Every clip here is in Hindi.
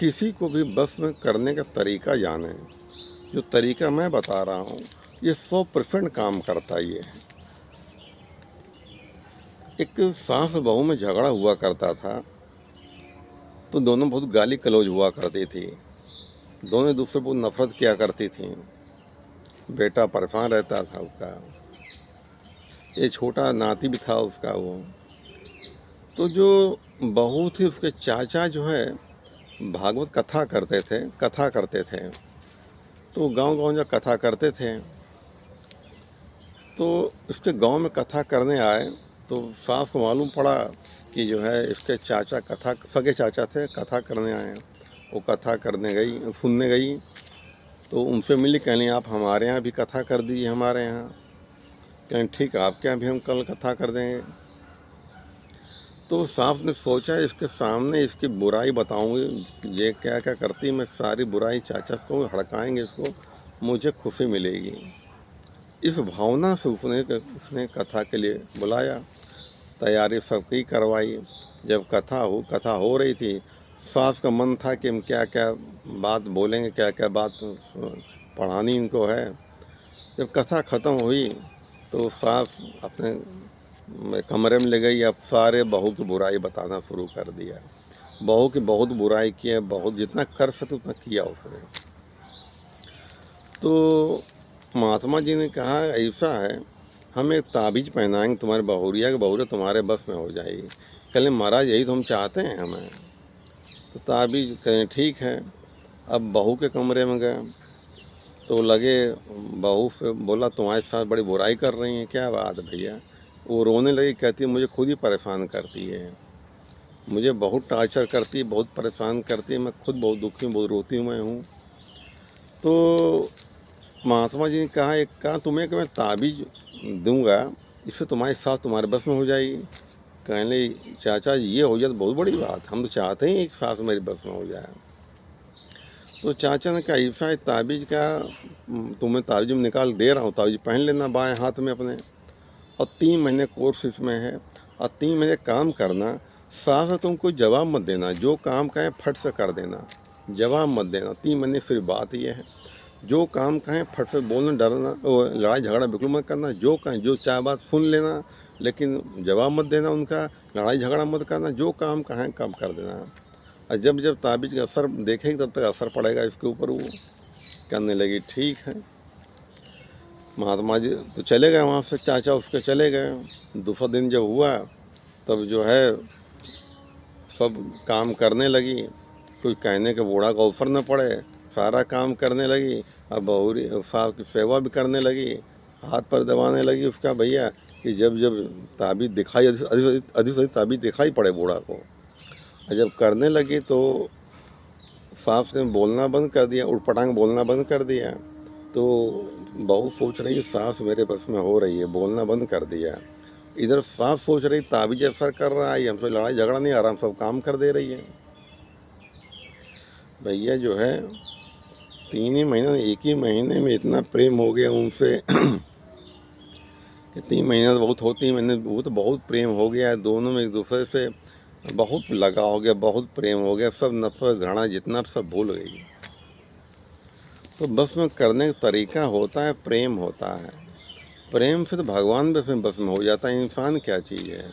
किसी को भी बस में करने का तरीका जाने, जो तरीका मैं बता रहा हूँ ये 100% काम करता ही है। एक सास बहू में झगड़ा हुआ करता था, तो दोनों बहुत गाली गलौज हुआ करती थी, दोनों एक दूसरे को नफरत किया करती थी। बेटा परेशान रहता था उसका, ये छोटा नाती भी था उसका वो। तो जो बहू थी उसके चाचा जो है भागवत कथा करते थे। तो गांव गांव जब कथा करते थे तो इसके गांव में कथा करने आए, तो सास को मालूम पड़ा कि जो है इसके चाचा कथा, सगे चाचा थे, कथा करने आए। वो कथा करने गई, सुनने गई, तो उनसे मिली, कहने आप हमारे यहाँ भी कथा कर दीजिए हमारे यहाँ। कहें ठीक है, आपके यहाँ भी हम कल कथा कर देंगे। तो सास ने सोचा इसके सामने इसकी बुराई बताऊंगी, ये क्या क्या करती, मैं सारी बुराई चाचा को हड़काएंगे इसको, मुझे खुशी मिलेगी। इस भावना से उसने कथा के लिए बुलाया, तैयारी सबकी करवाई। जब कथा हो रही थी, सास का मन था कि हम क्या क्या बात बोलेंगे, क्या क्या बात पढ़ानी इनको है। जब कथा ख़त्म हुई तो सास अपने कमरे में ले गई, अब सारे बहू की बुराई बताना शुरू कर दिया। बहू की बहुत बुराई की है, बहुत जितना कर सके उतना किया उसने। तो महात्मा जी ने कहा ऐसा है, हम एक ताबीज़ पहनाएंगे तुम्हारे बहुरिया के, बहुरिया तुम्हारे बस में हो जाएगी। कहले महाराज यही तो हम चाहते हैं हमें। तो ताबीज़ कहें ठीक है। अब बहू के कमरे में गए तो लगे, बहू से बोला तुम्हारे साथ बड़ी बुराई कर रही हैं, क्या बात है भैया। वो रोने लगी, कहती है मुझे खुद ही परेशान करती है, मुझे बहुत टार्चर करती है, बहुत परेशान करती है, मैं खुद बहुत दुखी हूँ, बहुत रोती हूँ मैं हूँ। तो महात्मा जी ने कहा एक कहा तुम्हें कि मैं ताबीज़ दूंगा, इससे तुम्हारी सास तुम्हारे बस में हो जाएगी। कहने लगी चाचा ये हो जाए तो बहुत बड़ी बात, हम तो चाहते हैं एक सास मेरी बस में हो जाए। तो चाचा ने कहा ऐसा है ताबीज़ का, तुम्हें ताबीज़ में निकाल दे रहा हूँ, ताबीज़ पहन लेना बाएं हाथ में अपने, और 3 महीने कोर्स इसमें है, और 3 महीने काम करना। सास से तुम कोई जवाब मत देना, जो काम कहें फट से कर देना, जवाब मत देना। 3 महीने सिर्फ बात ये है, जो काम कहें फट से बोलना, डरना, लड़ाई झगड़ा बिल्कुल मत करना, जो कहें जो चाहे बात सुन लेना, लेकिन जवाब मत देना उनका, लड़ाई झगड़ा मत करना, जो काम कहें काम कर देना। और जब जब ताबीज़ का असर देखेंगे तब तक असर पड़ेगा इसके ऊपर। वो करने लगी ठीक है। महात्मा जी तो चले गए वहाँ से, चाचा उसके चले गए। दूसरा दिन जब हुआ तब जो है सब काम करने लगी, कोई कहने के बूढ़ा का अवसर न पड़े, सारा काम करने लगी। अब बहुरी साहब की सेवा भी करने लगी, हाथ पर दबाने लगी उसका भैया, कि जब जब ताबीज़ दिखाई, अधिक से अधिक ताबीज़ दिखाई पड़े बूढ़ा को। और जब करने लगी तो सास ने बोलना बंद कर दिया, उठपटांग बोलना बंद कर दिया। तो बहू सोच रही सास मेरे बस में हो रही है, बोलना बंद कर दिया। इधर सास सोच रही ताबीज़ असर कर रहा है, हमसे लड़ाई झगड़ा नहीं, आराम सब काम कर दे रही है। भैया जो है 3 ही महीने, 1 ही महीने में इतना प्रेम हो गया उनसे कि 3 महीने तो बहुत होती है, मैंने वो तो बहुत प्रेम हो गया है दोनों में, एक दूसरे से बहुत लगा हो गया, बहुत प्रेम हो गया, सब नफरत घृणा जितना सब भूल गई। तो बस में करने का तरीका होता है, प्रेम होता है। प्रेम से तो भगवान भी अपने बस में हो जाता है। इंसान क्या चीज़ है,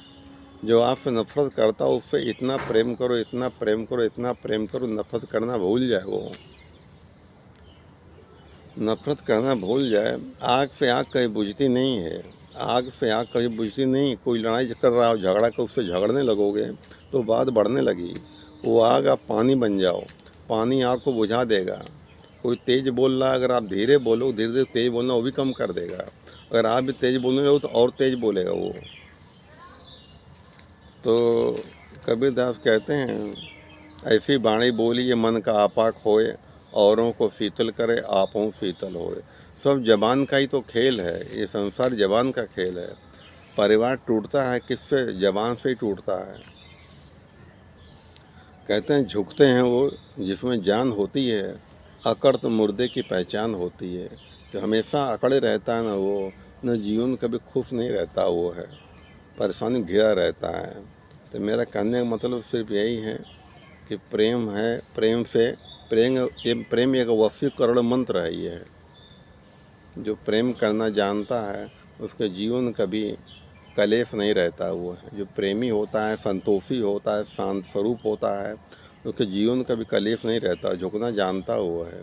जो आपसे नफरत करता हो उससे इतना प्रेम करो, इतना प्रेम करो, इतना प्रेम करो, नफरत करना भूल जाए। वो नफरत करना भूल जाए। आग से आग कभी बुझती नहीं है, आग से आग कभी बुझती नहीं। कोई लड़ाई कर रहा हो, झगड़ा कर, उससे झगड़ने लगोगे तो बात बढ़ने लगी। वो आग आप पानी बन जाओ, पानी आग को बुझा देगा। कोई तेज़ बोल रहा है, अगर आप धीरे बोलो, धीरे धीरे तेज़ बोलना वो भी कम कर देगा। अगर आप भी तेज़ बोलने लगो तो और तेज़ बोलेगा वो। तो कबीरदास कहते हैं ऐसी बाणी बोली ये मन का आपा खोए, औरों को शीतल करे आपों शीतल होए। सब जबान का ही तो खेल है, ये संसार जबान का खेल है। परिवार टूटता है किससे, जबान से ही टूटता है। कहते हैं झुकते हैं वो जिसमें जान होती है, अकड़ तो मुर्दे की पहचान होती है। जो हमेशा अकड़े रहता है ना, वो न जीवन कभी खुश नहीं रहता, वो है परेशानी घिरा रहता है। तो मेरा कहने का मतलब सिर्फ यही है कि प्रेम है, प्रेम से प्रेम एक वशीकरण मंत्र है। ये है जो प्रेम करना जानता है उसके जीवन कभी कलेश नहीं रहता। वो है जो प्रेमी होता है, संतोषी होता है, शांत स्वरूप होता है, उसके जीवन कभी कलेश नहीं रहता, झुकना जानता हुआ है।